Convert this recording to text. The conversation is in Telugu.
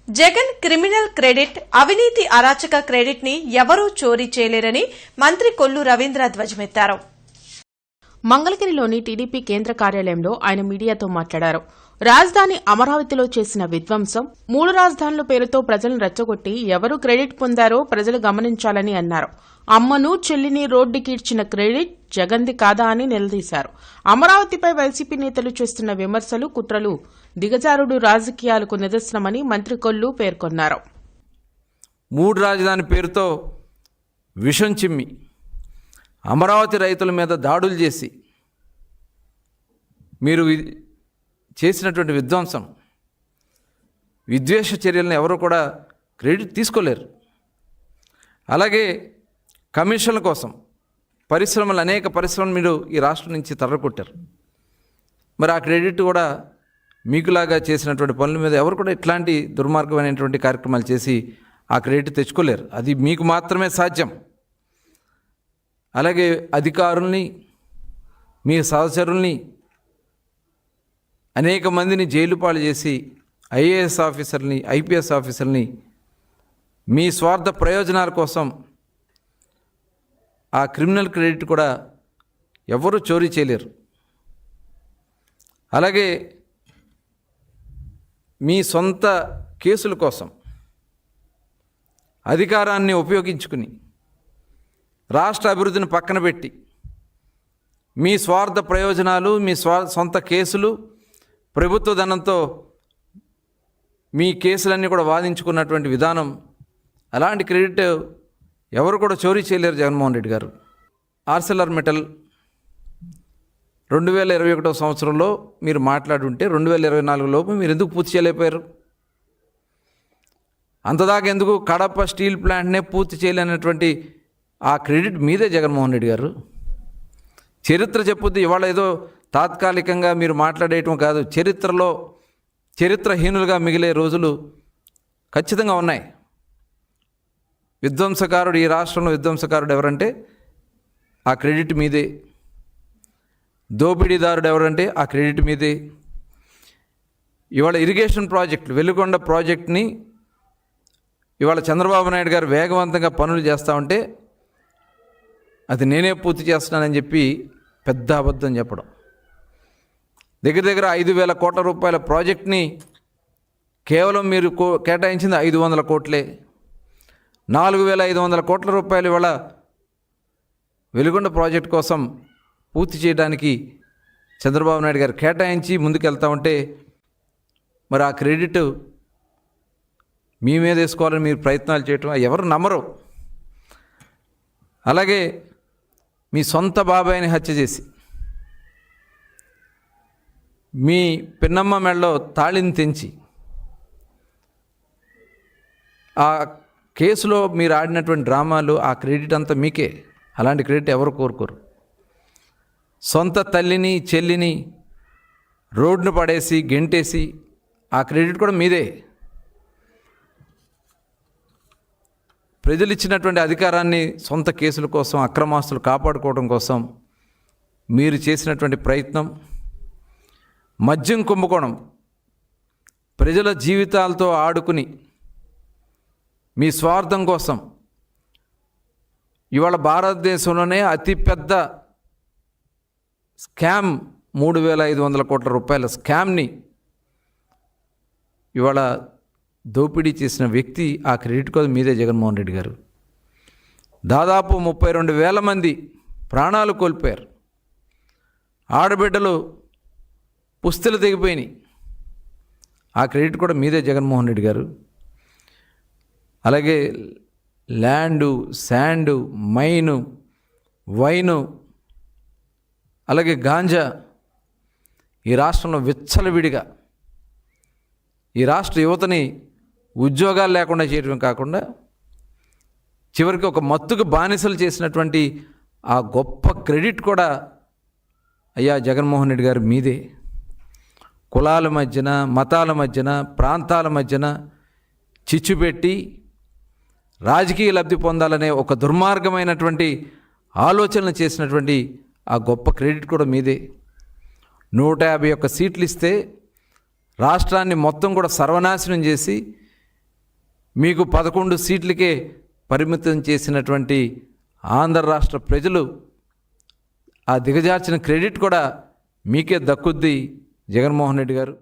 జగన్ క్రిమినల్ క్రెడిట్, అవినీతి అరాచక క్రెడిట్ ని ఎవరూ చోరీ చేయలేరని మంత్రి కొల్లు రవీంద్ర ధ్వజమెత్తారు. మంగళగిరిలోని టీడీపీ కేంద్ర కార్యాలయంలో ఆయన మీడియాతో మాట్లాడారు. రాజధాని అమరావతిలో చేసిన విధ్వంసం, 3 రాజధానుల పేరుతో ప్రజలను రెచ్చగొట్టి ఎవరు క్రెడిట్ పొందారో ప్రజలు గమనించాలని అన్నారు. అమ్మను చెల్లిని రోడ్డుకీడ్చిన క్రెడిట్ జగన్ది కాదా అని నిలదీశారు. అమరావతిపై వైసీపీ నేతలు చేస్తున్న విమర్శలు, కుట్రలు దిగజారుడు రాజకీయాలకు నిదర్శనమని మంత్రి కొల్లు పేర్కొన్నారు. 3 రాజధాని పేరుతో విషం చిమ్మి అమరావతి రైతుల మీద దాడులు చేసి మీరు చేసినటువంటి విధ్వంసం, విద్వేష చర్యలను ఎవరు కూడా క్రెడిట్ తీసుకోలేరు. అలాగే కమిషన్ల కోసం అనేక పరిశ్రమలు మీరు ఈ రాష్ట్రం నుంచి తరలికొట్టారు. మరి ఆ క్రెడిట్ కూడా మీకులాగా చేసినటువంటి పనుల మీద ఎవరు కూడా ఇట్లాంటి దుర్మార్గమైనటువంటి కార్యక్రమాలు చేసి ఆ క్రెడిట్ తెచ్చుకోలేరు. అది మీకు మాత్రమే సాధ్యం. అలాగే అధికారుల్ని, మీ సహచరుల్ని అనేక మందిని జైలు పాలు చేసి ఐఏఎస్ ఆఫీసర్ని, ఐపీఎస్ ఆఫీసర్ని మీ స్వార్థ ప్రయోజనాల కోసం ఆ క్రిమినల్ క్రెడిట్ కూడా ఎవరు చోరీ చేయలేరు. అలాగే మీ సొంత కేసుల కోసం అధికారాన్ని ఉపయోగించుకుని రాష్ట్ర అభివృద్ధిని పక్కన పెట్టి మీ స్వార్థ ప్రయోజనాలు, మీ సొంత కేసులు, ప్రభుత్వ ధనంతో మీ కేసులన్నీ కూడా వాదించుకున్నటువంటి విధానం, అలాంటి క్రెడిట్ ఎవరు కూడా చోరీ చేయలేరు జగన్మోహన్ రెడ్డి గారు. ఆర్సెలర్ మెటల్ 2021 సంవత్సరంలో మీరు మాట్లాడుంటే 2024 లోపు మీరు ఎందుకు పూర్తి చేయలేకపోయారు? అంతదాకా ఎందుకు కడప స్టీల్ ప్లాంట్నే పూర్తి చేయలేనటువంటి ఆ క్రెడిట్ మీదే జగన్మోహన్ రెడ్డి గారు. చరిత్ర చెప్పుద్ది. ఇవాళ ఏదో తాత్కాలికంగా మీరు మాట్లాడేయటం కాదు, చరిత్రహీనులుగా మిగిలే రోజులు ఖచ్చితంగా ఉన్నాయి. విధ్వంసకారుడు, ఈ రాష్ట్రంలో విధ్వంసకారుడు ఎవరంటే ఆ క్రెడిట్ మీదే. దోపిడీదారుడు ఎవరంటే ఆ క్రెడిట్ మీదే. ఇవాళ ఇరిగేషన్ ప్రాజెక్టులు, వెలుగొండ ప్రాజెక్ట్ని ఇవాళ చంద్రబాబు నాయుడు గారు వేగవంతంగా పనులు చేస్తూ ఉంటే అది నేనే పూర్తి చేస్తున్నానని చెప్పి పెద్ద అబద్ధం చెప్పడం. దగ్గర 5,000 కోట్ల రూపాయల ప్రాజెక్ట్ని కేవలం మీరు కేటాయించింది 500 కోట్లే. 4,500 కోట్ల రూపాయలు ఇవాళ వెలుగొండ ప్రాజెక్ట్ కోసం పూర్తి చేయడానికి చంద్రబాబు నాయుడు గారు కేటాయించి ముందుకెళ్తా ఉంటే మరి ఆ క్రెడిట్ మీ మీద వేసుకోవాలని మీరు ప్రయత్నాలు చేయటం ఎవరు నమ్మరు. అలాగే మీ సొంత బాబాయిని హత్య చేసి మీ పిన్నమ్మ మెడలో తాళిని తెంచి ఆ కేసులో మీరు ఆడినటువంటి డ్రామాలు, ఆ క్రెడిట్ అంతా మీకే. అలాంటి క్రెడిట్ ఎవరు కోరుకోరు. సొంత తల్లిని, చెల్లిని రోడ్డును పడేసి గెంటేసి ఆ క్రెడిట్ కూడా మీదే. ప్రజలు ఇచ్చినటువంటి అధికారాన్ని సొంత కేసుల కోసం, అక్రమాస్తులు కాపాడుకోవడం కోసం మీరు చేసినటువంటి ప్రయత్నం, మద్యం కుంభకోణం, ప్రజల జీవితాలతో ఆడుకుని మీ స్వార్థం కోసం ఇవాళ భారతదేశంలోనే అతిపెద్ద స్కామ్ 3,500 కోట్ల రూపాయల స్కామ్ని ఇవాళ దోపిడీ చేసిన వ్యక్తి ఆ క్రెడిట్ కూడా మీదే జగన్మోహన్ రెడ్డి గారు. దాదాపు 32,000 మంది ప్రాణాలు కోల్పోయారు. ఆడబిడ్డలు పుస్తలు తెగిపోయినాయి. ఆ క్రెడిట్ కూడా మీదే జగన్మోహన్ రెడ్డి గారు. అలాగే ల్యాండు, శాండు, మైను, వైను, అలాగే గాంజా ఈ రాష్ట్రంలో విచ్చలవిడిగా ఈ రాష్ట్ర యువతని ఉద్యోగాలు లేకుండా చేయడం కాకుండా చివరికి ఒక మత్తుకు బానిసలు చేసినటువంటి ఆ గొప్ప క్రెడిట్ కూడా అయ్యా జగన్మోహన్ రెడ్డి గారు మీదే. కులాల మధ్యన, మతాల మధ్యన, ప్రాంతాల మధ్యన చిచ్చు పెట్టి రాజకీయ లబ్ధి పొందాలనే ఒక దుర్మార్గమైనటువంటి ఆలోచనలు చేసినటువంటి ఆ గొప్ప క్రెడిట్ కూడా మీదే. 151 సీట్లు ఇస్తే రాష్ట్రాన్ని మొత్తం కూడా సర్వనాశనం చేసి మీకు 11 సీట్లకే పరిమితం చేసినటువంటి ఆంధ్ర రాష్ట్ర ప్రజలు ఆ దిగజార్చిన క్రెడిట్ కూడా మీకే దక్కుద్ది జగన్మోహన్ రెడ్డి గారు.